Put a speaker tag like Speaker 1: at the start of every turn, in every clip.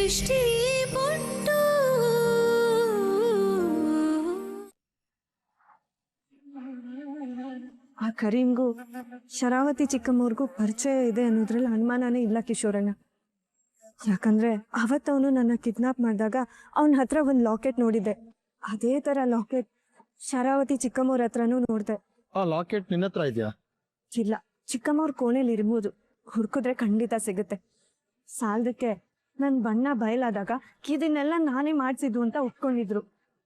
Speaker 1: ದೃಷ್ಟಿ ಬೊಟ್ಟು
Speaker 2: ಆ ಕರೀಂಗೂ ಶರಾವತಿ ಚಿಕ್ಕಮ್ಮವ್ರಿಗೂ ಪರಿಚಯ ಇದೆ ಅನ್ನೋದ್ರಲ್ಲಿ ಅನುಮಾನನೇ ಇಲ್ಲ ಕಿಶೋರಣ್ಣ. ಯಾಕಂದ್ರೆ ಅವತ್ತವನು ನನ್ನ ಕಿಡ್ನಾಪ್ ಮಾಡಿದಾಗ ಅವನ ಹತ್ರ ಒಂದು ಲಾಕೆಟ್ ನೋಡಿದ್ದೆ. ಅದೇ ತರ ಲಾಕೆಟ್ ಶರಾವತಿ ಚಿಕ್ಕಮ್ಮವ್ರ ಹತ್ರನೂ ನೋಡ್ದೆ.
Speaker 3: ಆ ಲಾಕೆಟ್ ನಿನ್ನ ಹತ್ರ ಇದೆಯಾ?
Speaker 2: ಇಲ್ಲ, ಚಿಕ್ಕಮ್ಮವ್ರ ಕೋಣೆಲಿ ಇರ್ಬೋದು. ಹುಡ್ಕಿದ್ರೆ ಖಂಡಿತ ಸಿಗುತ್ತೆ. ಸಾಲದಕ್ಕೆ ನನ್ ಬಣ್ಣ ಬಯಲಾದಾಗ ಇದನ್ನೆಲ್ಲ ನಾನೇ ಮಾಡ್ಸಿದ್ದು ಅಂತ ಒಪ್ಕೊಂಡಿದ್ರು.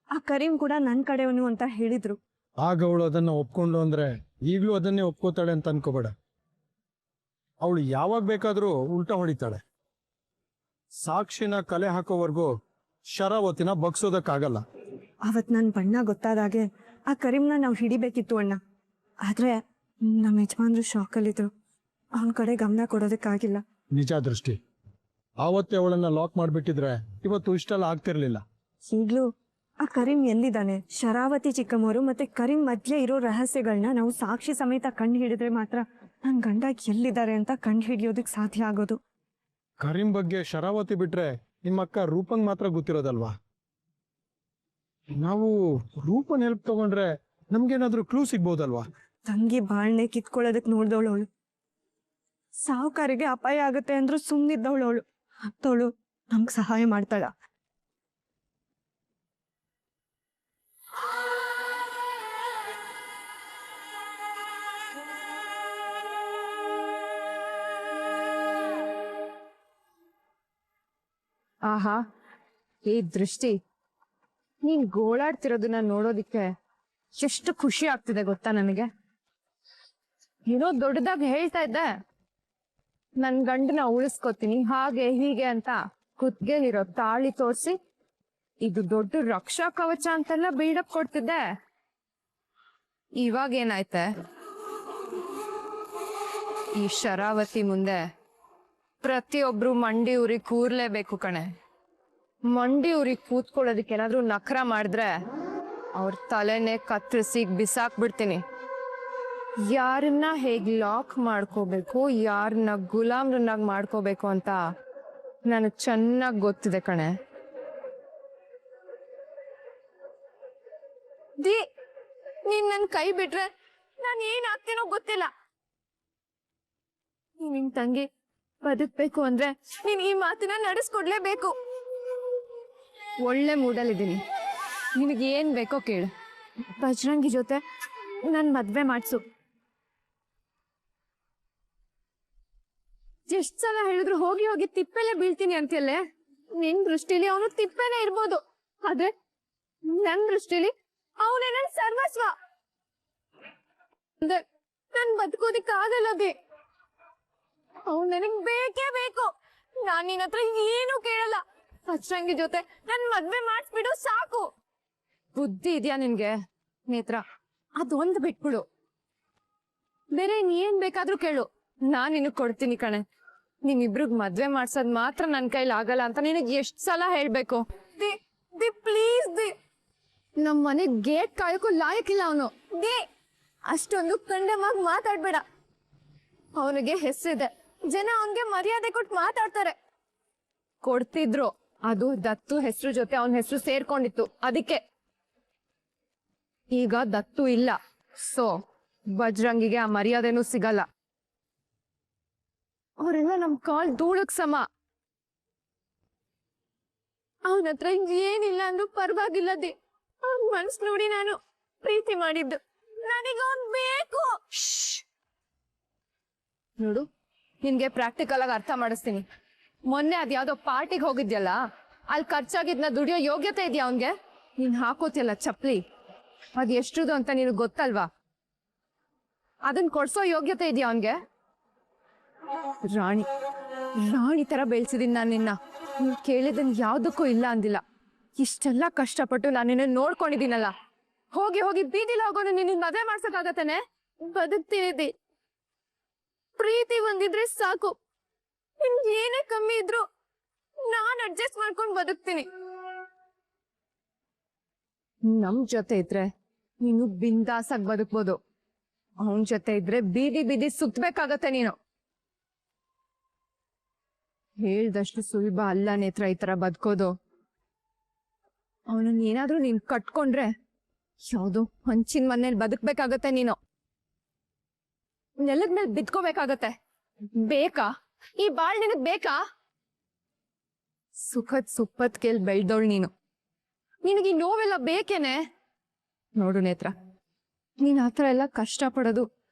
Speaker 2: ಆ ಕರೀಂ ಕೂಡ ನನ್ ಕಡೆಯವನು ಅಂತ ಹೇಳಿದ್ರು.
Speaker 3: ಆಗ ಅವಳು ಅದನ್ನ ಒಪ್ಕೊಂಡು ಅಂದ್ರೆ ಈಗ್ಲೂ ಅದನ್ನೇ ಒಪ್ಕೋತಾಳೆ ಅಂತ ಅನ್ಕೋಬೇಡ. ಅವಳು ಯಾವಾಗ ಬೇಕಾದ್ರೂ ಉಲ್ಟಾ ಹೊಡಿತಾಳೆ. ಸಾಕ್ಷಿನ ಕಲೆ ಹಾಕೋವರೆಗೂ ಶರಾವತಿನ ಬಗ್ಸೋದಕ್ಕಾಗಲ್ಲ.
Speaker 2: ಅವತ್ ನನ್ ಬಣ್ಣ ಗೊತ್ತಾದಾಗೆ ಆ ಕರೀಂನ ನಾವು ಹಿಡಿಬೇಕಿತ್ತು ಅಣ್ಣ. ಆದ್ರೆ ನಮ್ಮ ಯಜಮಾನ್ರು ಶಾಕಲ್ಲಿದ್ರು. ಅವನ ಕಡೆ ಗಮನ ಕೊಡೋದಕ್ಕಾಗಿಲ್ಲ.
Speaker 3: ನಿಜ ದೃಷ್ಟಿ, ಆವತ್ತೇ ಅವಳನ್ನ ಲಾಕ್ ಮಾಡ್ಬಿಟ್ಟಿದ್ರೆ ಇವತ್ತು ಇಷ್ಟೆಲ್ಲ ಆಗ್ತಿರ್ಲಿಲ್ಲ.
Speaker 2: ಈಗ್ಲೂ ಆ ಕರೀಂ ಎಲ್ಲಿದ್ದಾನೆ? ಶರಾವತಿ ಚಿಕ್ಕಮ್ಮವರು ಮತ್ತೆ ಕರೀಂ ಮಧ್ಯೆ ಇರೋ ರಹಸ್ಯಗಳನ್ನ ನಾವು ಸಾಕ್ಷಿ ಸಮೇತ ಕಂಡು ಹಿಡಿದ್ರೆ ಮಾತ್ರ ನನ್ ಗಂಡ ಎಲ್ಲಿದ್ದಾರೆ ಅಂತ ಕಂಡು ಹಿಡಿಯೋದಕ್ ಸಾಧ್ಯ ಆಗೋದು.
Speaker 3: ಕರೀಂ ಬಗ್ಗೆ ಶರಾವತಿ ಬಿಟ್ರೆ ನಿಮ್ಮ ಅಕ್ಕ ರೂಪಂಗ್ ಮಾತ್ರ ಗೊತ್ತಿರೋದಲ್ವಾ? ನಾವು ರೂಪನ್ ಹೆಲ್ಪ್ ತಗೊಂಡ್ರೆ ನಮ್ಗೇನಾದ್ರೂ ಕ್ಲೂ ಸಿಗ್ಬೋದಲ್ವಾ?
Speaker 2: ತಂಗಿ ಬಾಳ್ನೆ ಕಿತ್ಕೊಳ್ಳೋದಕ್ ನೋಡ್ದವಳು ಅವಳು. ಸಾಹುಕಾರಿಗೆ ಅಪಾಯ ಆಗುತ್ತೆ ಅಂದ್ರೂ ಸುಮ್ಮನಿದ್ದವಳು ಅವಳು. ಅಂತವಳು ನಮ್ಗ್ ಸಹಾಯ ಮಾಡ್ತಾಳ.
Speaker 4: ಆಹಾ, ಈ ದೃಷ್ಟಿ, ನೀನ್ ಗೋಳಾಡ್ತಿರೋದನ್ನ ನೋಡೋದಿಕ್ಕೆ ಎಷ್ಟು ಖುಷಿ ಆಗ್ತಿದೆ ಗೊತ್ತಾ ನನಗೆ. ಏನೋ ದೊಡ್ಡದಾಗಿ ಹೇಳ್ತಾ ಇದ್ದೆ, ನನ್ ಗಂಡನ ಉಳಿಸ್ಕೊತೀನಿ ಹಾಗೆ ಹೀಗೆ ಅಂತ ಕುತ್ಗೆಲಿರೋ ತಾಳಿ ತೋರ್ಸಿ ಇದು ದೊಡ್ಡ ರಕ್ಷಾ ಕವಚ ಅಂತೆಲ್ಲ ಬಿಲ್ಡಪ್ ಕೊಡ್ತಿದ್ದೆ. ಇವಾಗ ಏನಾಯ್ತೆ? ಈ ಶರಾವತಿ ಮುಂದೆ ಪ್ರತಿಯೊಬ್ರು ಮಂಡಿ ಉರಿ ಕೂರ್ಲೇಬೇಕು ಕಣೆ. ಮಂಡಿ ಉರಿ ಕೂತ್ಕೊಳ್ಳೋದಕ್ಕೆ ಏನಾದ್ರೂ ನಖರ ಮಾಡಿದ್ರೆ ಅವ್ರ ತಲೆನೇ ಕತ್ತರಿಸಿ ಬಿಸಾಕ್ಬಿಡ್ತೀನಿ. ಯಾರನ್ನ ಹೇಗ್ ಲಾಕ್ ಮಾಡ್ಕೋಬೇಕು, ಯಾರನ್ನ ಗುಲಾಮ್ರನ್ನಾಗಿ ಮಾಡ್ಕೋಬೇಕು ಅಂತ ನನಗ್ ಚೆನ್ನಾಗ್ ಗೊತ್ತಿದೆ ಕಣೆ. ನೀನ್ ನನ್ ಕೈ ಬಿಟ್ರೆ ನಾನ್ ಏನ್ ಆಗ್ತೀನೋ ಗೊತ್ತಿಲ್ಲ. ನಿನ್ ತಂಗಿ ಬದುಕ್ಬೇಕು ಅಂದ್ರೆ ನೀನ್ ಈ ಮಾತನ್ನ ನಡೆಸ್ಕೊಡ್ಲೇಬೇಕು. ಒಳ್ಳೆ ಮೂಡಲ್ಲಿದ್ದೀನಿ, ನಿನಗೆ ಏನ್ ಬೇಕೋ ಕೇಳು. ಬಜರಂಗಿ ಜೊತೆ ನನ್ ಮದ್ವೆ ಮಾಡ್ಸು. ಎಷ್ಟ್ ಸಲ ಹೇಳಿದ್ರು ಹೋಗಿ ಹೋಗಿ ತಿಪ್ಪೆಲೆ ಬೀಳ್ತೀನಿ ಅಂತೆಲ್ಲೇ. ನಿನ್ ದೃಷ್ಟಿಲಿ ಅವನು ತಿಪ್ಪೆನೆ ಇರ್ಬೋದು, ಆದ್ರೆ ನನ್ ದೃಷ್ಟಿಲಿ ಅವನೇ ನನ್ ಸರ್ವಸ್ವ. ನನ್ ಬದುಕೋದಿಕ್ ಆಗಲ್ಲ ಬೇ. ಅವ್ನು ನನಗ್ ಬೇಕೇ ಬೇಕು. ನಾನ್ ನಿನ್ನ ಹತ್ರ ಏನು ಕೇಳಲ್ಲ. ಬಜರಂಗಿ ಜೊತೆ ನನ್ ಮದ್ವೆ ಮಾಡಿಸ್ಬಿಡು ಸಾಕು. ಬುದ್ಧಿ ಇದೆಯಾ ನಿನ್ಗೆ ನೇತ್ರ? ಅದೊಂದು ಬಿಟ್ಬಿಡು. ಬೇರೆ ಏನ್ ಬೇಕಾದ್ರೂ ಕೇಳು, ನಾನ್ ನಿನಗ್ ಕೊಡ್ತೀನಿ ಕಣೆ. ನಿಮ್ಮಿಬ್ರಿಗ್ ಮದ್ವೆ ಮಾಡ್ಸೋದ್ ಮಾತ್ರ ನನ್ ಕೈಲಿ ಆಗಲ್ಲ ಅಂತ ನಿನಗ್ ಎಷ್ಟ್ ಸಲ ಹೇಳ್ಬೇಕು? ಪ್ಲೀಸ್ ನಮ್ ಮನೆಗ್ ಗೇಟ್ ಕಾಯಕ್ಕೂ ಲಾಯಕ್ಕಿಲ್ಲ ಅವನು. ಅಷ್ಟೊಂದು ಕಂಡಮಾಗಿ ಮಾತಾಡ್ಬೇಡ. ಅವನಿಗೆ ಹೆಸರಿದೆ, ಜನ ಅವನ್ಗೆ ಮರ್ಯಾದೆ ಕೊಟ್ಟು ಮಾತಾಡ್ತಾರೆ. ಕೊಡ್ತಿದ್ರು, ಅದು ದತ್ತು ಹೆಸರು ಜೊತೆ ಅವನ ಹೆಸರು ಸೇರ್ಕೊಂಡಿತ್ತು, ಅದಕ್ಕೆ. ಈಗ ದತ್ತು ಇಲ್ಲ, ಸೊ ಬಜರಂಗಿಗೆ ಆ ಮರ್ಯಾದೆನೂ ಸಿಗಲ್ಲ. ಅವರೆಲ್ಲ ನಮ್ ಕಾಲ್ ಧೂಳಕ್ ಸಮ. ಅವನ ಹತ್ರ ಏನಿಲ್ಲ ಅಂದ್ರೂ ಪರವಾಗಿಲ್ಲ. ಅವ್ನ ಮನ್ಸ್ ನೋಡಿ ನಾನು ಪ್ರೀತಿ ಮಾಡಿದ್ದು. ನನಗೆ ಅವ್ನ್ ಬೇಕು. ನೋಡು, ನಿನ್ಗೆ ಪ್ರಾಕ್ಟಿಕಲ್ ಆಗಿ ಅರ್ಥ ಮಾಡಿಸ್ತೀನಿ. ಮೊನ್ನೆ ಅದ್ಯಾವ್ದೋ ಪಾರ್ಟಿಗೆ ಹೋಗಿದ್ಯಲ್ಲ, ಅಲ್ಲಿ ಖರ್ಚಾಗಿದ್ನ ದುಡಿಯೋ ಯೋಗ್ಯತೆ ಇದೆಯಾ ಅವನ್ಗೆ? ನೀನ್ ಹಾಕೋತಿಯಲ್ಲ ಚಪ್ಲಿ, ಅದ್ ಎಷ್ಟುದು ಅಂತ ನಿನಗ್ ಗೊತ್ತಲ್ವಾ? ಅದನ್ ಕೊಡ್ಸೋ ಯೋಗ್ಯತೆ ಇದೆಯಾ ಅವನ್ಗೆ? ರಾಣಿ ರಾಣಿ ತರ ಬೆಳ್ಸಿದೀನಿ ನಾನು ನಿನ್ನ. ನೀನ್ ಕೇಳಿದನ್ ಯಾವ್ದಕ್ಕೂ ಇಲ್ಲ ಅಂದಿಲ್ಲ. ಇಷ್ಟೆಲ್ಲ ಕಷ್ಟಪಟ್ಟು ನಾನು ನಿನ್ನ ನೋಡ್ಕೊಂಡಿದ್ದೀನಲ್ಲ. ಹೋಗಿ ಹೋಗಿ ಬೀದಿಲಿ ಹೋಗೋನು ನಿನ್ನ ಮದುವೆ ಮಾಡ್ಸಕ್ಕಾಗತ್ತೇನೆ? ಬದುಕ್ತೀನಿ. ಪ್ರೀತಿ ಒಂದಿದ್ರೆ ಸಾಕು. ನಿನ್ಗೆ ಏನೇ ಕಮ್ಮಿ ಇದ್ರು ನಾನ್ ಅಡ್ಜಸ್ಟ್ ಮಾಡ್ಕೊಂಡು ಬದುಕ್ತೀನಿ. ನಮ್ ಜೊತೆ ಇದ್ರೆ ನೀನು ಬಿಂದಾಸಾಗಿ ಬದುಕ್ಬೋದು. ಅವನ್ ಜೊತೆ ಇದ್ರೆ ಬೀದಿ ಬೀದಿ ಸುತ್ತಬೇಕಾಗತ್ತೆ ನೀನು. ಹೇಳ್ದಷ್ಟು ಸುಲಭ ಅಲ್ಲ ನೇತ್ರ ಈ ತರ ಬದುಕೋದು. ಅವನನ್ನ ಏನಾದ್ರೂ ನೀನ್ ಕಟ್ಕೊಂಡ್ರೆ ಯಾವುದು ಹಂಚಿನ ಮನೇಲಿ ಬದುಕ್ಬೇಕಾಗತ್ತೆ. ನೀನು ನೆಲದ ಮೇಲೆ ಬಿತ್ಕೋಬೇಕಾಗತ್ತೆ. ಬೇಕಾ ಈ ಬಾಳ್ ನಿನಗ್ ಬೇಕಾ? ಸುಖದ್ ಸುಪ್ಪತ್ ಕೇಳ್ ಬೆಳ್ದೋಳ್ ನೀನು. ನಿನಗೆ ಈ ನೋವೆಲ್ಲ ಬೇಕೇನೆ? ನೋಡು ನೇತ್ರ, ನೀನ್ ಆತರ ಎಲ್ಲ ಕಷ್ಟ ಪಡೋದು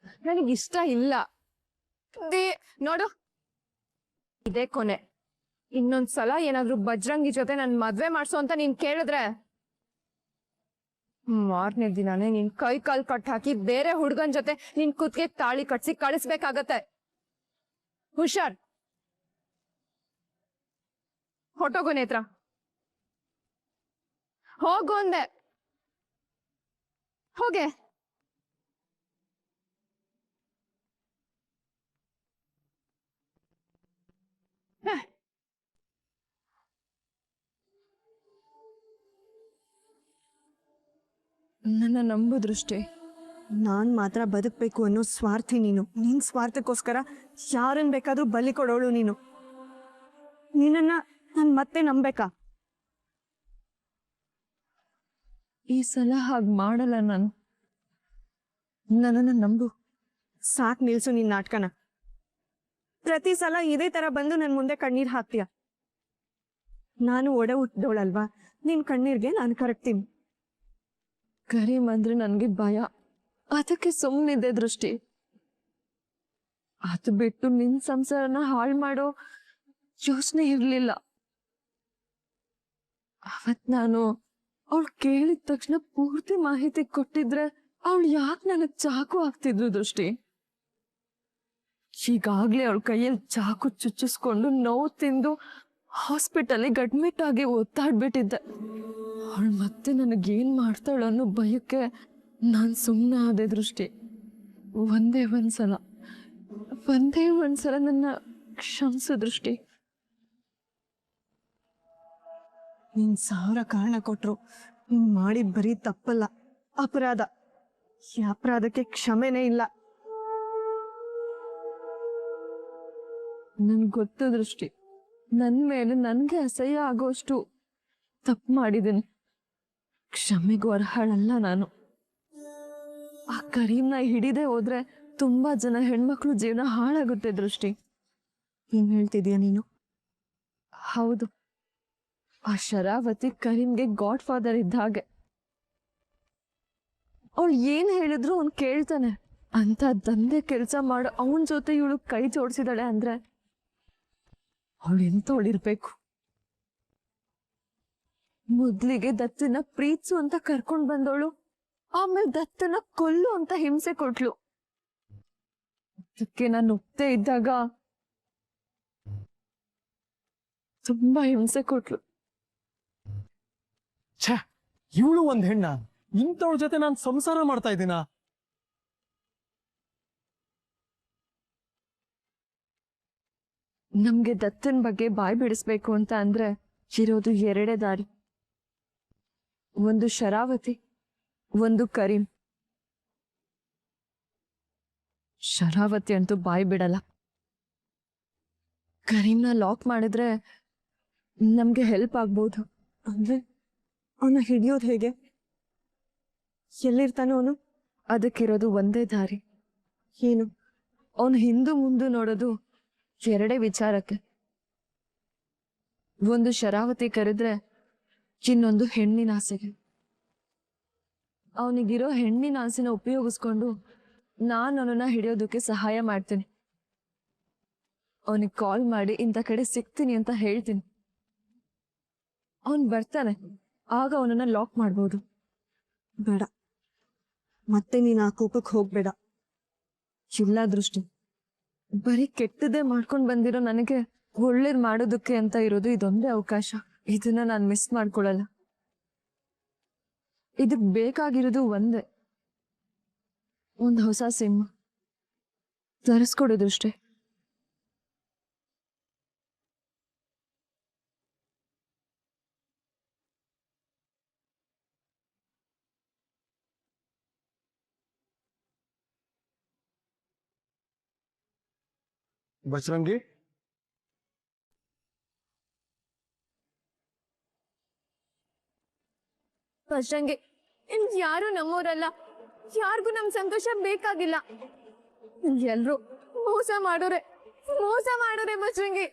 Speaker 4: ನನಗಿಷ್ಟ ಇಲ್ಲ. ನೋಡು, ಇದೇ ಕೊನೆ. ಇನ್ನೊಂದ್ಸಲ ಏನಾದ್ರು ಬಜ್ರಂಗಿ ಜೊತೆ ನನ್ ಮದ್ವೆ ಮಾಡ್ಸೋ ಅಂತ ನೀನ್ ಕೇಳಿದ್ರೆ ಮಾರನೇ ದಿನಾನೇ ನಿನ್ ಕೈ ಕಾಲ್ ಕಟ್ ಹಾಕಿ ಬೇರೆ ಹುಡ್ಗನ್ ಜೊತೆ ನಿನ್ ಕುತ್ಗೆ ತಾಳಿ ಕಟ್ಸಿ ಕಳಿಸ್ಬೇಕಾಗತ್ತೆ. ಹುಷಾರ್, ಹೊಟ್ಟೋಗು ನೇತ್ರ, ಹೋಗು ಅಂದೆ. ಹೋಗೆ. ನನ್ನ ನಂಬು ದೃಷ್ಟಿ.
Speaker 2: ನಾನು ಮಾತ್ರ ಬದುಕಬೇಕು ಅನ್ನೋ ಸ್ವಾರ್ಥಿ ನೀನು. ನಿನ್ನ ಸ್ವಾರ್ಥಕ್ಕೋಸ್ಕರ ಯಾರನ್ನು ಬೇಕಾದರೂ ಬಲಿ ಕೊಡೋಳು ನೀನು. ನಿನ್ನನ್ನು ನಾನು ಮತ್ತೆ ನಂಬೇಕಾ?
Speaker 4: ಈ ಸಲ ಹಾಗೆ ಮಾಡಲ್ಲ ನಾನು. ನನ್ನನ್ನು ನಂಬು.
Speaker 2: ಸಾಕು, ನಿಲ್ಸು ನಿನ್ನ ನಾಟಕನ. ಪ್ರತಿ ಸಲ ಇದೇ ಥರ ಬಂದು ನನ್ನ ಮುಂದೆ ಕಣ್ಣೀರು ಹಾಕ್ತೀಯ. ನಾನು ಒಡ ಹುಟ್ಟಿದವಳಲ್ವಾ, ನಿನ್ನ ಕಣ್ಣೀರಿಗೆ ನಾನು ಕರಗ್ತೀನಿ.
Speaker 4: ಕರೀಮ್ ಅಂದ್ರೆ ನನ್ಗೆ ಭಯ, ಅದಕ್ಕೆ ಸುಮ್ಮನಿದೆ ದೃಷ್ಟಿ. ಅದು ಬಿಟ್ಟು ನಿನ್ ಸಂಸಾರನ ಹಾಳು ಮಾಡೋ ಯೋಚನೆ ಇರ್ಲಿಲ್ಲ. ಅವತ್ ನಾನು ಅವಳು ಕೇಳಿದ ತಕ್ಷಣ ಪೂರ್ತಿ ಮಾಹಿತಿ ಕೊಟ್ಟಿದ್ರೆ ಅವಳು ಯಾಕೆ ನನಗ್ ಚಾಕು ಹಾಕ್ತಿದ್ರು ದೃಷ್ಟಿ. ಈಗಾಗ್ಲೇ ಅವಳ ಕೈಯಲ್ಲಿ ಚಾಕು ಚುಚ್ಚಿಸ್ಕೊಂಡು ನೋವು ತಿಂದು ಹಾಸ್ಪಿಟಲಿಗೆ ಅಡ್ಮಿಟ್ ಆಗಿ ಒತ್ತಾಡ್ಬಿಟ್ಟಿದ್ದೆ. ಅವಳು ಮತ್ತೆ ನನಗೇನ್ ಮಾಡ್ತಾಳು ಅನ್ನೋ ಭಯಕ್ಕೆ ನಾನು ಸುಮ್ಮನೆ ಆದೆ ದೃಷ್ಟಿ. ಒಂದೇ ಒಂದ್ಸಲ ನನ್ನ ಕ್ಷಮಿಸು ದೃಷ್ಟಿ.
Speaker 2: ನೀನು 1000 ಕಾರಣ ಕೊಟ್ಟರು ನೀನು ಮಾಡಿದ ಬರೀ ತಪ್ಪಲ್ಲ, ಅಪರಾಧ. ಈ ಅಪರಾಧಕ್ಕೆ ಕ್ಷಮೆನೇ ಇಲ್ಲ.
Speaker 4: ನನ್ಗೆ ಗೊತ್ತು ದೃಷ್ಟಿ, ನನ್ನ ಮೇಲೆ ನನ್ಗೆ ಅಸಹ್ಯ ಆಗೋಷ್ಟು ತಪ್ಪು ಮಾಡಿದ್ದೀನಿ. ಕ್ಷಮೆಗೂ ಅರ್ಹಳಲ್ಲ ನಾನು. ಆ ಕರೀಮ್ನ ಹಿಡಿದೇ ಹೋದ್ರೆ ತುಂಬಾ ಜನ ಹೆಣ್ಮಕ್ಳು ಜೀವನ ಹಾಳಾಗುತ್ತೆ ದೃಷ್ಟಿ.
Speaker 2: ಏನ್ ಹೇಳ್ತಿದ್ಯಾ ನೀನು?
Speaker 4: ಹೌದು, ಆ ಶರಾವತಿ ಕರೀಮ್ಗೆ ಗಾಡ್ ಫಾದರ್ ಇದ್ದ ಹಾಗೆ. ಅವಳು ಏನ್ ಹೇಳಿದ್ರು ಅವ್ನು ಕೇಳ್ತಾನೆ. ಅಂತ ದಂಧೆ ಕೆಲಸ ಮಾಡೋ ಅವನ ಜೊತೆ ಇವಳು ಕೈ ಜೋಡಿಸಿದಾಳೆ ಅಂದ್ರೆ ಅವಳು ಎಂತವಳಿರ್ಬೇಕು. ಮೊದ್ಲಿಗೆ ದತ್ತನ ಪ್ರೀತ್ಸು ಅಂತ ಕರ್ಕೊಂಡ್ ಬಂದವಳು, ಆಮೇಲೆ ದತ್ತನ ಕೊಲ್ಲು ಅಂತ ಹಿಂಸೆ ಕೊಟ್ಲು. ಅದಕ್ಕೆ ನಾನು ಒಪ್ತೇ ಇದ್ದಾಗ ತುಂಬಾ ಹಿಂಸೆ ಕೊಟ್ಲು.
Speaker 3: ಛೇ, ಇವಳು ಒಂದ್ ಹೆಣ್ಣ, ಇಂಥವಳ ಜೊತೆ ನಾನು ಸಂಸಾರ ಮಾಡ್ತಾ ಇದ್ದೀನ?
Speaker 4: ನಮ್ಗೆ ದತ್ತನ್ ಬಗ್ಗೆ ಬಾಯ್ ಬಿಡಿಸ್ಬೇಕು ಅಂತ ಅಂದ್ರೆ ಇರೋದು 2 ದಾರಿ. ಒಂದು ಶರಾವತಿ, ಒಂದು ಕರೀಮ್. ಶರಾವತಿ ಅಂತೂ ಬಾಯ್ ಬಿಡಲ್ಲ. ಕರೀಮ್ನ ಲಾಕ್ ಮಾಡಿದ್ರೆ ನಮ್ಗೆ ಹೆಲ್ಪ್ ಆಗ್ಬೋದು.
Speaker 2: ಅಂದ್ರೆ ಅವನ ಹಿಡಿಯೋದು ಹೇಗೆ? ಎಲ್ಲಿರ್ತಾನೆ ಅವನು?
Speaker 4: ಅದಕ್ಕಿರೋದು ಒಂದೇ ದಾರಿ.
Speaker 2: ಏನು?
Speaker 4: ಅವನು ಹಿಂದು ಮುಂದೆ ನೋಡೋದು 2 ವಿಚಾರಕ್ಕೆ. ಒಂದು ಶರಾವತಿ ಕರೆದ್ರೆ, ಇನ್ನೊಂದು ಹೆಣ್ಣಿನ ಆಸೆಗೆ. ಅವನಿಗಿರೋ ಹೆಣ್ಣಿನ ಆಸೆನ ಉಪಯೋಗಿಸ್ಕೊಂಡು ನಾನು ಅವನನ್ನ ಹಿಡಿಯೋದಕ್ಕೆ ಸಹಾಯ ಮಾಡ್ತೀನಿ. ಅವನಿಗೆ ಕಾಲ್ ಮಾಡಿ ಇಂಥ ಕಡೆ ಸಿಗ್ತೀನಿ ಅಂತ ಹೇಳ್ತೀನಿ. ಅವನ್ ಬರ್ತಾನೆ, ಆಗ ಅವನನ್ನ ಲಾಕ್ ಮಾಡ್ಬೋದು.
Speaker 2: ಬೇಡ, ಮತ್ತೆ ನೀನು ಆ ಕೋಪಕ್ಕೆ ಹೋಗ್ಬೇಡ.
Speaker 4: ಇಲ್ಲ ದೃಷ್ಟಿ, ಬರೀ ಕೆಟ್ಟದೇ ಮಾಡ್ಕೊಂಡ್ ಬಂದಿರೋ ನನಗೆ ಒಳ್ಳೇದ್ ಮಾಡೋದಕ್ಕೆ ಅಂತ ಇರೋದು ಇದೊಂದೇ ಅವಕಾಶ. ಇದನ್ನ ನಾನು ಮಿಸ್ ಮಾಡ್ಕೊಳಲ್ಲ. ಇದಕ್ ಬೇಕಾಗಿರೋದು ಒಂದೇ, ಒಂದು ಹೊಸ ಸಿಮ್ ತರಿಸ್ಕೊಡೋದು ಅಷ್ಟೇ.
Speaker 3: ಬಜರಂಗಿ,
Speaker 4: ಬಜ್ರಂಗಿ, ಯಾರು ನಮ್ಮೋರಲ್ಲ, ಯಾರಿಗೂ ನಮ್ ಸಂತೋಷ ಬೇಕಾಗಿಲ್ಲ. ಎಲ್ರು ಮೋಸ ಮಾಡೋರೆ ಬಜ್ರಂಗಿ.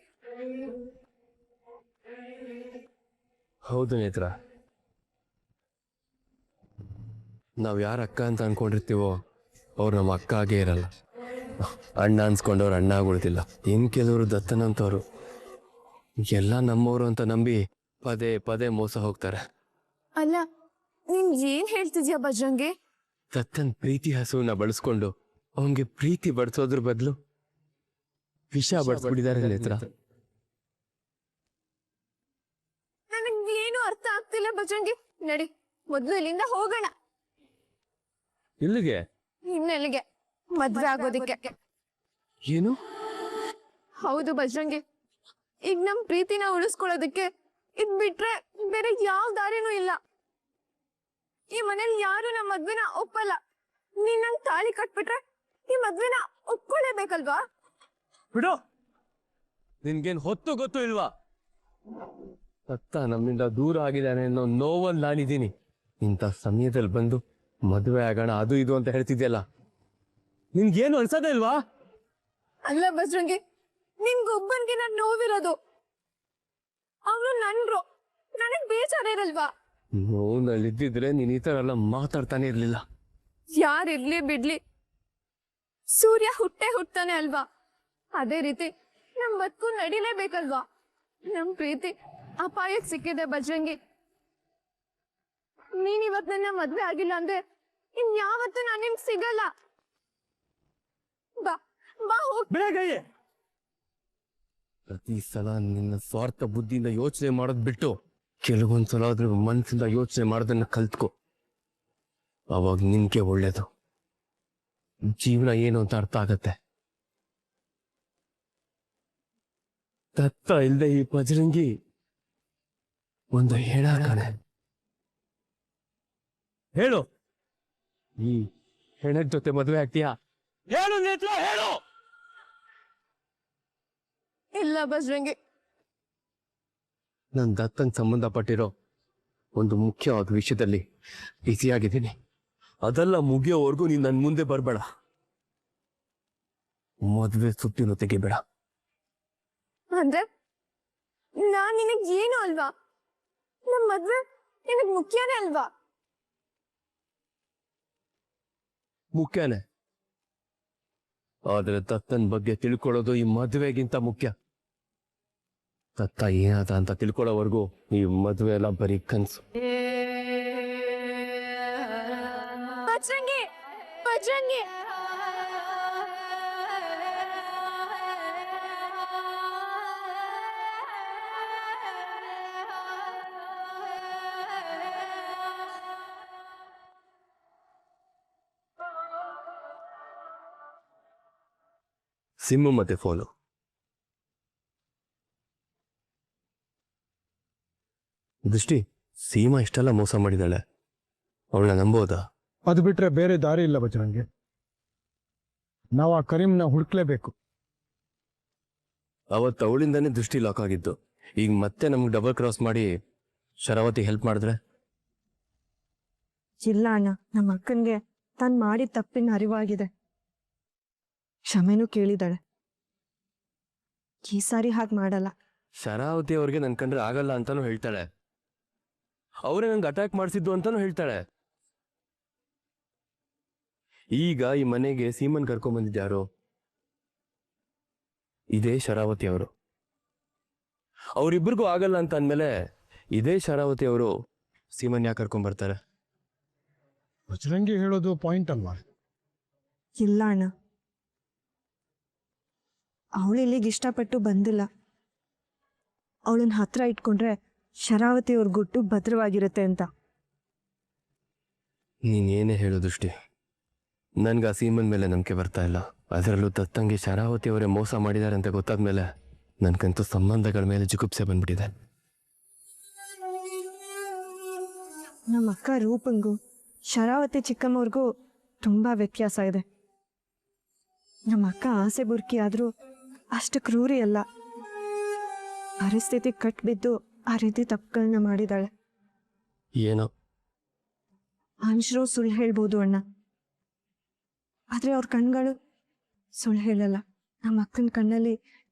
Speaker 5: ಹೌದು ನೇತ್ರ, ನಾವು ಯಾರ ಅಕ್ಕ ಅಂತ ಅನ್ಕೊಂಡಿರ್ತೀವೋ ಅವ್ರು ನಮ್ಮ ಅಕ್ಕ ಆಗೇ ಇರಲ್ಲ. ಅಣ್ಣ ಅನ್ಸ್ಕೊಂಡವ್ರು ಅಣ್ಣ ಆಗುಳ್ತಿಲ್ಲ. ಇನ್ನು ಕೆಲವರು ದತ್ತನಂತವ್ರು ಎಲ್ಲ ನಮ್ಮವರು ಅಂತ ನಂಬಿ ಪದೇ ಪದೇ ಮೋಸ ಹೋಗ್ತಾರೆ.
Speaker 4: ಅಲ್ಲ, ನೀನ್ ಏನ್ ಹೇಳ್ತಿದ್ಯಾ ಬಜ್ರಂಗಿ?
Speaker 5: ದತ್ತನ್ ಪ್ರೀತಿ ಹಸುವನ್ನ ಬಳಸ್ಕೊಂಡು ಅವನ್ಗೆ ಪ್ರೀತಿ ಬಡ್ಸೋದ್ರ ಬದಲು ವಿಷ ಬಡ್ಸ್ಬಿಟ್ಟಿದ್ದಾರೆ ನೇತ್ರ.
Speaker 4: ನನಗ್ ಏನು ಅರ್ಥ ಆಗ್ತಿಲ್ಲ ಬಜ್ರಂಗಿ. ನಡಿ, ಮೊದ್ಲು ಇಲ್ಲಿಂದ ಹೋಗೋಣ.
Speaker 5: ಇಲ್ಲಿಗೆ?
Speaker 4: ಇನ್ನೆಲ್ಲಿಗೆ? ಮದ್ವೆ ಆಗೋದಿಕ್ಕೆ.
Speaker 5: ಏನು?
Speaker 4: ಹೌದು ಬಜ್ರಂಗಿ, ಈಗ ನಮ್ ಪ್ರೀತಿನ ಉಳಿಸ್ಕೊಳ್ಳೋದಕ್ಕೆ ಇದ್ ಬಿಟ್ರೆ ಬೇರೆ ಯಾವ ದಾರಿನೂ ಇಲ್ಲ. ಈ ಮನೇಲಿ ಯಾರು ನಮ್ಮ ಮದ್ವೆನ ಒಪ್ಪಲ್ಲ. ನೀನ್ ನಂಗ್ ತಾಳಿ ಕಟ್ಬಿಟ್ರೆ ಈ ಮದ್ವೆನ ಒಪ್ಕೊಳ್ಳೇಬೇಕಲ್ವಾ?
Speaker 5: ಬಿಡು, ನಿನ್ಗೇನ್ ಹೊತ್ತು ಗೊತ್ತು ಇಲ್ವಾ? ದತ್ತ ನಮ್ಮಿಂದ ದೂರ ಆಗಿದ್ದಾನೆ ಅನ್ನೋ ನೋವಲ್ಲಿ ನಾನಿದ್ದೀನಿ. ಇಂಥ ಸಮಯದಲ್ಲಿ ಬಂದು ಮದುವೆ ಆಗೋಣ ಅದು ಇದು ಅಂತ ಹೇಳ್ತಿದ್ಯಲ್ಲ, ನಿನ್ಗೇನು ಅನ್ಸೋದೇ ಇಲ್ವಾ?
Speaker 4: ಅಲ್ಲ ಬಜ್ರಂಗಿ, ನಿನ್ಗೊಬ್ಬನ್ಗೆ ನಾನ್ ನೋವಿರೋದು. ಅವ್ರು ನನ್ರು, ನನಗ್ ಬೇಜಾರ ಇರಲ್ವಾ?
Speaker 5: ನೋವಿನಲ್ಲಿದ್ದಿದ್ರೆ ನೀನ್ ಈ ತರ ಎಲ್ಲ ಮಾತಾಡ್ತಾನೆ ಇರ್ಲಿಲ್ಲ.
Speaker 4: ಯಾರಿರ್ಲಿ ಬಿಡ್ಲಿ, ಸೂರ್ಯ ಹುಟ್ತಾನೆ ಅಲ್ವಾ? ಅದೇ ರೀತಿ ನಮ್ ಬದುಕು ನಡಿಲೇಬೇಕಲ್ವಾ? ನಮ್ ಪ್ರೀತಿ ಅಪಾಯಕ್ ಸಿಕ್ಕಿದೆ ಬಜ್ರಂಗಿ. ನೀನ್ ಇವತ್ ನನ್ನ ಮದ್ವೆ ಆಗಿಲ್ಲ ಅಂದ್ರೆ ಇನ್ಯಾವತ್ತೂ ನಾನ್ ನಿಮ್ಗೆ ಸಿಗಲ್ಲ. ಬಾ ಬಾ ಹೋಗ್.
Speaker 5: ಪ್ರತಿ ಸಲ ನಿನ್ನ ಸ್ವಾರ್ಥ ಬುದ್ಧಿಯಿಂದ ಯೋಚನೆ ಮಾಡೋದ್ ಬಿಟ್ಟು ಕೆಲವೊಂದ್ಸಲ ಆದ್ರೂ ಮನಸ್ಸಿಂದ ಯೋಚನೆ ಮಾಡೋದನ್ನ ಕಲ್ತ್ಕೊ. ಅವಾಗ ನಿನ್ಗೆ ಒಳ್ಳೇದು. ಜೀವನ ಏನು ಅಂತ ಅರ್ಥ ಆಗತ್ತೆ. ದತ್ತ ಇಲ್ದೆ ಈ ಬಜರಂಗಿ ಒಂದು ಹೆಣ ಕಣೆ. ಹೇಳು, ಈ ಹೆಣದ ಜೊತೆ ಮದುವೆ ಆಗ್ತೀಯಾ? ಹೇಳು ನೇತ್ರ, ಹೇಳು.
Speaker 4: ಇಲ್ಲ ಬಜ್ರಂಗಿ,
Speaker 5: ನಾನು ದತ್ತನ್ ಸಂಬಂಧಪಟ್ಟಿರೋ ಒಂದು ಮುಖ್ಯವಾದ ವಿಷಯದಲ್ಲಿ ಬ್ಯುಸಿಯಾಗಿದ್ದೀನಿ. ಅದೆಲ್ಲ ಮುಗಿಯೋವರೆಗೂ ನೀನ್ ನನ್ ಮುಂದೆ ಬರ್ಬೇಡ. ಮದುವೆ ಸುತ್ತಿನ ತೆಗಿಬೇಡ.
Speaker 4: ಅಂದ್ರೆ ನಾನ್ ನಿನಗ್ ಏನು ಅಲ್ವಾ? ನಮ್ ಮದ್ವೆ ನಿನಗ್ ಮುಖ್ಯನೇ ಅಲ್ವಾ?
Speaker 5: ಮುಖ್ಯನೇ, ಆದ್ರೆ ದತ್ತನ್ ಬಗ್ಗೆ ತಿಳ್ಕೊಳ್ಳೋದು ಈ ಮದುವೆಗಿಂತ ಮುಖ್ಯ. ದತ್ತ ಏನಾದ ಅಂತ ತಿಳ್ಕೊಳ್ಳೋವರೆಗೂ ಈ ಮದುವೆ ಎಲ್ಲ ಬರೀ ಕನ್ಸು.
Speaker 4: ಬಜ್ರಂಗಿ, ಬಜ್ರಂಗಿ.
Speaker 5: ಸಿಮ್ಮು ಮತ್ತೆ ಫೋನು. ದೃಷ್ಟಿ, ಸೀಮಾ ಇಷ್ಟೆಲ್ಲ ಮೋಸ ಮಾಡಿದಾಳೆ, ಅವಳನ್ನ ನಂಬೋದಾ?
Speaker 3: ಅದು ಬಿಟ್ರೆ ಬೇರೆ ದಾರಿ ಇಲ್ಲ ಬಜರಂಗಿ. ನಾವು ಆ ಕರೀಂನ ಹುಡುಕ್ಲೇಬೇಕು.
Speaker 5: ಅವತ್ತು ಅವಳಿಂದಾನೇ ದೃಷ್ಟಿ ಲಾಕ್ ಆಗಿದ್ದು. ಈಗ ಮತ್ತೆ ನಮ್ಗೆ ಡಬಲ್ ಕ್ರಾಸ್ ಮಾಡಿ ಶರಾವತಿ ಹೆಲ್ಪ್ ಮಾಡಿದ್ರೆ?
Speaker 2: ಇಲ್ಲ ಅಣ್ಣ, ನಮ್ಮ ಅಕ್ಕನ್ಗೆ ತಾನು ಮಾಡಿದ ತಪ್ಪಿನ ಅರಿವಾಗಿದೆ. ಕ್ಷಮೆನೂ ಕೇಳಿದಾಳೆ. ಈ ಸಾರಿ ಹಾಗೆ ಮಾಡಲ್ಲ.
Speaker 5: ಶರಾವತಿ ಅವ್ರಿಗೆ ನನ್ ಕಂಡ್ರೆ ಆಗಲ್ಲ ಅಂತಾನು ಹೇಳ್ತಾಳೆ. ಅವರೇ ನಂಗೆ ಅಟ್ಯಾಕ್ ಮಾಡಿಸಿದ್ದು ಅಂತಾನು ಹೇಳ್ತಾಳೆ. ಈಗ ಈ ಮನೆಗೆ ಸೀಮನ್ ಕರ್ಕೊಂಡ್ ಬಂದಿದ್ಯಾರು? ಇದೇ ಶರಾವತಿ ಅವರು. ಅವರಿಬ್ಬರಿಗೂ ಆಗಲ್ಲ ಅಂತ ಅಂದ್ಮೇಲೆ ಇದೇ ಶರಾವತಿ ಅವರು ಸೀಮನ್ ಯಾಕೆ ಕರ್ಕೊಂಡ್ ಬರ್ತಾರೆ?
Speaker 3: ಬಜರಂಗಿ ಹೇಳೋದು ಪಾಯಿಂಟ್ ಅಲ್ವಾ?
Speaker 2: ಇಲ್ಲ ಅಣ್ಣ, ಅವಳು ಇಲ್ಲಿಗೆ ಇಷ್ಟಪಟ್ಟು ಬಂದಿಲ್ಲ. ಅವಳನ್ನ ಹತ್ರ ಇಟ್ಕೊಂಡ್ರೆ ಶರಾವತಿ ಅವ್ರ ಗುಟ್ಟು ಭದ್ರವಾಗಿರುತ್ತೆ ಅಂತ.
Speaker 5: ನೀನೇನೇ ಹೇಳು ದೃಷ್ಟಿ, ನನ್ಗೆ ಆ ಸೀಮನ್ ಮೇಲೆ ನಂಬಿಕೆ ಬರ್ತಾ ಇಲ್ಲ. ಅದರಲ್ಲೂ ದತ್ತಂಗೆ ಶರಾವತಿ ಅವರೇ ಮೋಸ ಮಾಡಿದ್ದಾರೆ ಅಂತ ಗೊತ್ತಾದ್ಮೇಲೆ ನನ್ಗಂತೂ ಸಂಬಂಧಗಳ ಮೇಲೆ ಜಿಗುಪ್ಸೆ ಬಂದ್ಬಿಟ್ಟಿದೆ.
Speaker 2: ನಮ್ಮ ಅಕ್ಕ ರೂಪಂಗೂ ಶರಾವತಿ ಚಿಕ್ಕಮ್ಮವ್ರಿಗೂ ತುಂಬ ವ್ಯತ್ಯಾಸ ಇದೆ. ನಮ್ಮ ಅಕ್ಕ ಆಸೆ ಬುರ್ಕಿ ಆದರೂ ಅಷ್ಟು ಕ್ರೂರಿ ಅಲ್ಲ. ಪರಿಸ್ಥಿತಿ ಕಟ್ಬಿದ್ದು ಆ ರೀತಿ ತಪ್ಪುಗಳನ್ನ ಮಾಡಿದಾಳೆ.
Speaker 5: ಏನೋ
Speaker 2: ಮನುಷ್ಯರು ಸುಳ್ಳು ಹೇಳ್ಬೋದು ಅಣ್ಣ, ಆದ್ರೆ ಅವ್ರ ಕಣ್ಗಳು ಸುಳ್ಳು ಹೇಳಲ್ಲ. ನಮ್ಮ ಅಕ್ಕನ ಕಣ್ಣಲ್ಲಿ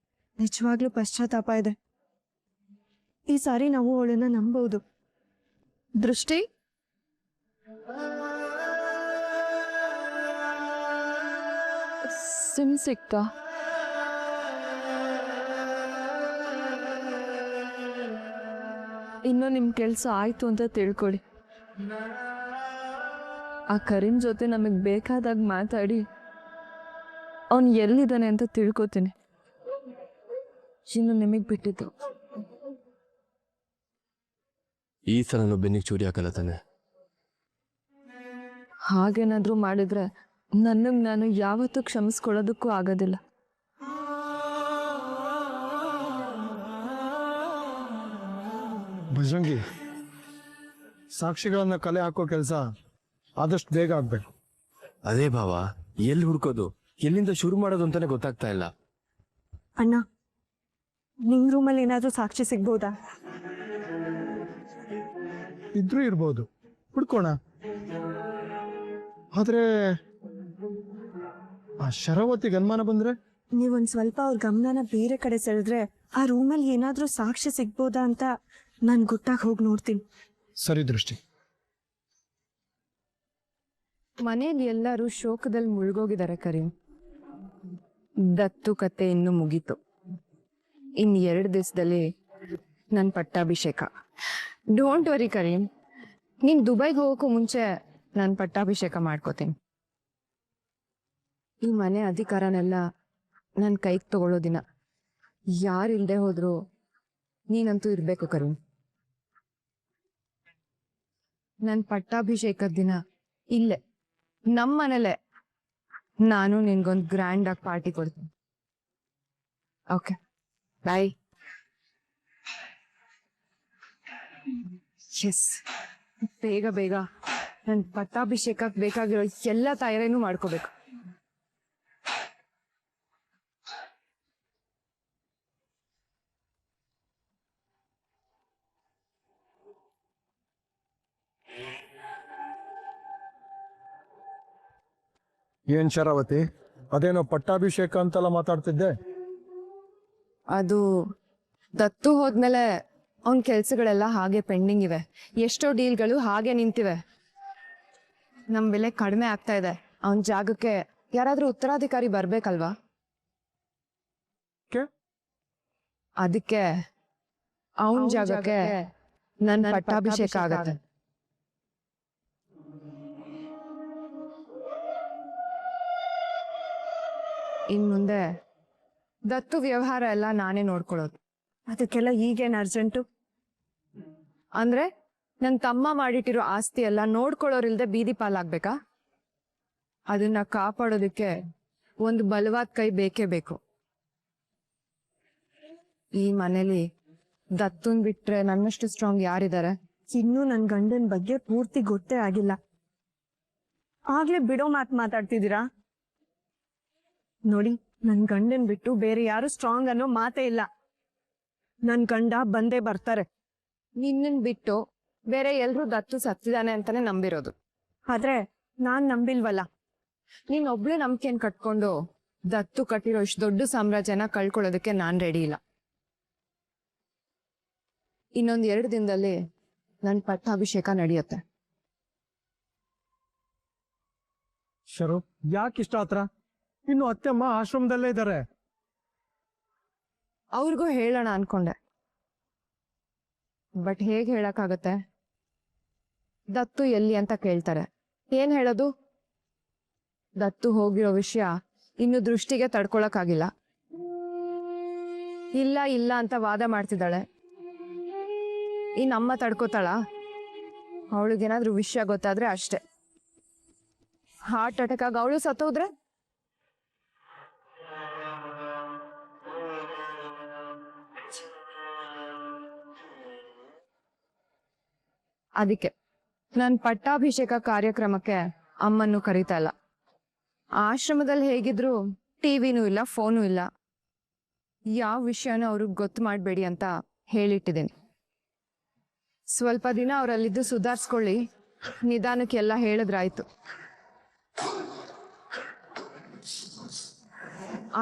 Speaker 2: ನಿಜವಾಗ್ಲೂ ಪಶ್ಚಾತ್ತಾಪ ಇದೆ. ಈ ಸಾರಿ ನಾವು ಅವಳನ್ನ ನಂಬಹುದು.
Speaker 4: ದೃಷ್ಟಿ, ಸಿಮ್ ಸಿಕ್ತಾ? ಇನ್ನು ನಿಮ್ ಕೆಲ್ಸ ಆಯ್ತು ಅಂತ ತಿಳ್ಕೊಳ್ಳಿ. ಆ ಕರೀಂ ಜೊತೆ ನಮಗ್ ಬೇಕಾದಾಗ ಮಾತಾಡಿ ಅವನ್ ಎಲ್ಲಿದ್ದಾನೆ ಅಂತ ತಿಳ್ಕೊತೀನಿ. ಇನ್ನು ನಿಮಗ್ ಬಿಟ್ಟಿದ್ದು.
Speaker 5: ಈ ಸಲನು ಬೆನ್ನಿಗೆ ಚೂರಿ ಹಾಕಲ್ಲ ತಾನೆ?
Speaker 4: ಹಾಗೇನಾದ್ರೂ ಮಾಡಿದ್ರೆ ನನಗ್ ನಾನು ಯಾವತ್ತೂ ಕ್ಷಮಿಸ್ಕೊಳ್ಳೋದಕ್ಕೂ ಆಗೋದಿಲ್ಲ.
Speaker 3: ಭಜರಂಗಿ, ಸಾಕ್ಷಿಗಳನ್ನ ಕಲೆ ಹಾಕೋ ಕೆಲಸ ಆದಷ್ಟು ಬೇಗ ಆಗ್ಬೇಕು.
Speaker 5: ಅದೇ ಭಾವ, ಎಲ್ಲಿ ಹುಡ್ಕೋದು, ಎಲ್ಲಿಂದ ಶುರು ಮಾಡೋದು ಅಂತಾನೆ ಗೊತ್ತಾಗ್ತಾ ಇಲ್ಲ.
Speaker 2: ಅಣ್ಣ, ನಿಮ್ ರೂಮಲ್ಲಿ ಏನಾದ್ರೂ ಸಾಕ್ಷಿ ಸಿಗ್ಬೋದಾ?
Speaker 3: ಇದ್ರೂ ಇರ್ಬೋದು, ಹುಡ್ಕೋಣ. ಆದ್ರೆ ಆ ಶರಾವತಿಗೆ ಅನುಮಾನ ಬಂದ್ರೆ?
Speaker 2: ನೀವೊಂದ್ ಸ್ವಲ್ಪ ಅವ್ರ ಗಮನನ ಬೇರೆ ಕಡೆ ಸೆಳೆದ್ರೆ ಆ ರೂಮಲ್ಲಿ ಏನಾದ್ರೂ ಸಾಕ್ಷಿ ಸಿಗ್ಬೋದಾ ಅಂತ ನಾನು ಗುಟ್ಟಾಗಿ ಹೋಗಿ ನೋಡ್ತೀನಿ.
Speaker 3: ಸರಿ ದೃಷ್ಟಿ.
Speaker 4: ಮನೇಲಿ ಎಲ್ಲರೂ ಶೋಕದಲ್ಲಿ ಮುಳುಗೋಗಿದ್ದಾರೆ ಕರೀಂ. ದತ್ತು ಕತೆ ಇನ್ನು ಮುಗೀತು. ಇನ್ 2 ದಿವಸದಲ್ಲಿ ನನ್ನ ಪಟ್ಟಾಭಿಷೇಕ. ಡೋಂಟ್ ವರಿ ಕರೀಂ, ನೀನ್ ದುಬೈಗೆ ಹೋಗೋಕ್ಕೂ ಮುಂಚೆ ನಾನು ಪಟ್ಟಾಭಿಷೇಕ ಮಾಡ್ಕೋತೀನಿ. ಈ ಮನೆ ಅಧಿಕಾರನೆಲ್ಲ ನನ್ನ ಕೈಗೆ ತಗೊಳ್ಳೋ ದಿನ. ಯಾರಿಲ್ದೆ ಹೋದ್ರು ನೀನಂತೂ ಇರ್ಬೇಕು ಕರೀಂ. ನನ್ನ ಪಟ್ಟಾಭಿಷೇಕದ ದಿನ ಇಲ್ಲೇ ನಮ್ಮ ಮನೇಲೆ ನಾನು ನಿನ್ಗೊಂದು ಗ್ರ್ಯಾಂಡ್ ಆಗಿ ಪಾರ್ಟಿ ಕೊಡ್ತೀನಿ. ಓಕೆ, ಬಾಯ್. ಎಸ್, ಬೇಗ ಬೇಗ ನನ್ನ ಪಟ್ಟಾಭಿಷೇಕಕ್ಕೆ ಬೇಕಾಗಿರೋ ಎಲ್ಲ ತಯಾರಿನೂ ಮಾಡ್ಕೋಬೇಕು.
Speaker 3: ಏನ್ ಶರಾವತಿ, ಅದೇನೋ ಪಟ್ಟಾಭಿಷೇಕ ಅಂತೆಲ್ಲ ಮಾತಾಡ್ತಿದ್ದೆ?
Speaker 4: ಅದು ದತ್ತು ಹೋದ್ಮೇಲೆ ಅವನ ಕೆಲ್ಸಗಳೆಲ್ಲ ಹಾಗೆ ಪೆಂಡಿಂಗ್ ಇವೆ. ಎಷ್ಟೋ ಡೀಲ್ಗಳು ಹಾಗೆ ನಿಂತಿವೆ. ನಮ್ ಬೆಲೆ ಕಡಿಮೆ ಆಗ್ತಾ ಇದೆ. ಅವನ ಜಾಗಕ್ಕೆ ಯಾರಾದ್ರೂ ಉತ್ತರಾಧಿಕಾರಿ ಬರ್ಬೇಕಲ್ವಾ? ಅದಕ್ಕೆ ಅವನ ಜಾಗಕ್ಕೆ ನನ್ನ ಪಟ್ಟಾಭಿಷೇಕ ಆಗತ್ತೆ. ಇನ್ ಮುಂದೆ ದತ್ತು ವ್ಯವಹಾರ ಎಲ್ಲ ನಾನೇ ನೋಡ್ಕೊಳ್ಳೋದು.
Speaker 2: ಅದಕ್ಕೆಲ್ಲ ಈಗೇನು ಅರ್ಜೆಂಟು?
Speaker 4: ಅಂದ್ರೆ ನನ್ನ ತಮ್ಮ ಮಾಡಿಟ್ಟಿರೋ ಆಸ್ತಿ ಎಲ್ಲ ನೋಡ್ಕೊಳ್ಳೋರಿಲ್ದೆ ಬೀದಿ ಪಾಲಾಗ್ಬೇಕಾ? ಅದನ್ನ ಕಾಪಾಡೋದಕ್ಕೆ ಒಂದು ಬಲವಾದ ಕೈ ಬೇಕೇ ಬೇಕು. ಈ ಮನೇಲಿ ದತ್ತುನ್ ಬಿಟ್ರೆ ನನ್ನಷ್ಟು ಸ್ಟ್ರಾಂಗ್ ಯಾರಿದ್ದಾರೆ?
Speaker 2: ಇನ್ನೂ ನನ್ನ ಗಂಡನ ಬಗ್ಗೆ ಪೂರ್ತಿ ಗೊತ್ತೇ ಆಗಿಲ್ಲ. ಆಗ್ಲೇ ಬಿಡೋ ಮಾತಾಡ್ತಿದ್ದೀರಾ? ನೋಡಿ, ನನ್ ಗಂಡನ್ ಬಿಟ್ಟು ಬೇರೆ ಯಾರು ಸ್ಟ್ರಾಂಗ್ ಅನ್ನೋ ಮಾತೇ ಇಲ್ಲ. ನನ್ ಗಂಡ ಬಂದೇ ಬರ್ತಾರೆ.
Speaker 4: ನಿನ್ನನ್ ಬಿಟ್ಟು ಬೇರೆ ಎಲ್ರೂ ದತ್ತು ಸತ್ತಿದಾನೆ ಅಂತಾನೆ ನಂಬಿರೋದು.
Speaker 2: ಆದ್ರೆ ನಾನ್ ನಂಬಿಲ್ವಲ್ಲ.
Speaker 4: ನೀನ್ ಒಬ್ಳೆ ನಂಬಿಕೆನ್ ಕಟ್ಕೊಂಡು ದತ್ತು ಕಟ್ಟಿರೋ ಇಷ್ಟು ದೊಡ್ಡ ಸಾಮ್ರಾಜ್ಯನ ಕಳ್ಕೊಳ್ಳೋದಕ್ಕೆ ನಾನ್ ರೆಡಿ ಇಲ್ಲ. ಇನ್ನೊಂದ್ 2 ದಿನದಲ್ಲಿ ನನ್ ಪಟ್ಟಾಭಿಷೇಕ ನಡೆಯುತ್ತೆ.
Speaker 3: ಶರು, ಯಾಕಿಷ್ಟ ಆತ್ರ? ಇನ್ನು ಅತ್ತೆಮ್ಮ ಆಶ್ರಮದಲ್ಲೇ ಇದ್ದಾರೆ.
Speaker 4: ಅವ್ರಿಗೂ ಹೇಳೋಣ ಅನ್ಕೊಂಡೆ, ಬಟ್ ಹೇಗ್ ಹೇಳಕ್ಕಾಗತ್ತೆ? ದತ್ತು ಎಲ್ಲಿ ಅಂತ ಕೇಳ್ತಾರೆ, ಏನ್ ಹೇಳೋದು? ದತ್ತು ಹೋಗಿರೋ ವಿಷಯ ಇನ್ನು ದೃಷ್ಟಿಗೆ ತಡ್ಕೊಳಕ್ಕಾಗಿಲ್ಲ. ಇಲ್ಲ ಇಲ್ಲ ಅಂತ ವಾದ ಮಾಡ್ತಿದ್ದಾಳೆ. ಅಮ್ಮ ತಡ್ಕೋತಾಳ? ಅವಳಿಗೇನಾದ್ರೂ ವಿಷಯ ಗೊತ್ತಾದ್ರೆ ಅಷ್ಟೆ. ಹಾರ್ಟ್ ಅಟ್ಯಾಕ್ ಆಗಿ ಅವಳು ಸತ್ತೋದ್ರೆ ಅದಕ್ಕೆ ನನ್ನ ಪಟ್ಟಾಭಿಷೇಕ ಕಾರ್ಯಕ್ರಮಕ್ಕೆ ಅಮ್ಮನ್ನು ಕರೀತಾ ಇಲ್ಲ. ಆಶ್ರಮದಲ್ಲಿ ಹೇಗಿದ್ರು ಟಿವಿನೂ ಇಲ್ಲ, ಫೋನು ಇಲ್ಲ. ಯಾವ ವಿಷಯನೂ ಅವ್ರಿಗೆ ಗೊತ್ತು ಮಾಡಬೇಡಿ ಅಂತ ಹೇಳಿಟ್ಟಿದ್ದೀನಿ. ಸ್ವಲ್ಪ ದಿನ ಅವರಲ್ಲಿದ್ದು ಸುಧಾರಿಸ್ಕೊಳ್ಳಿ, ನಿಧಾನಕ್ಕೆ ಎಲ್ಲ ಹೇಳಿದ್ರಾಯ್ತು.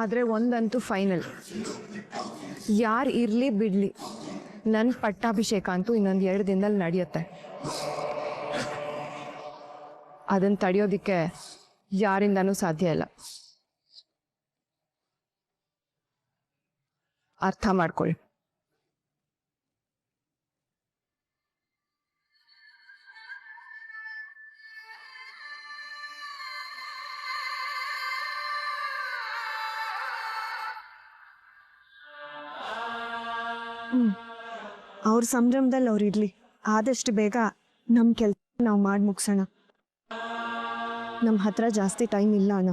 Speaker 4: ಆದ್ರೆ ಒಂದಂತೂ ಫೈನಲ್, ಯಾರು ಇರ್ಲಿ ಬಿಡ್ಲಿ ನನ್ನ ಪಟ್ಟಾಭಿಷೇಕ ಅಂತೂ ಇನ್ನೊಂದು 2 ದಿನದಲ್ಲಿ ನಡೆಯುತ್ತೆ. ಅದನ್ನ ತಡೆಯೋದಿಕ್ಕೆ ಯಾರಿಂದನೂ ಸಾಧ್ಯ ಇಲ್ಲ. ಅರ್ಥ ಮಾಡ್ಕೊಳ್ಳಿ.
Speaker 2: ಅವ್ರ ಸಂಭ್ರಮದಲ್ಲಿ ಅವ್ರು ಇರ್ಲಿ. ಆದಷ್ಟು ಬೇಗ ನಮ್ಮ ಕೆಲಸ ನಾವು ಮಾಡಿ ಮುಗಿಸೋಣ. ನಮ್ಮ ಹತ್ರ ಜಾಸ್ತಿ ಟೈಮ್ ಇಲ್ಲ ಅಣ್ಣ.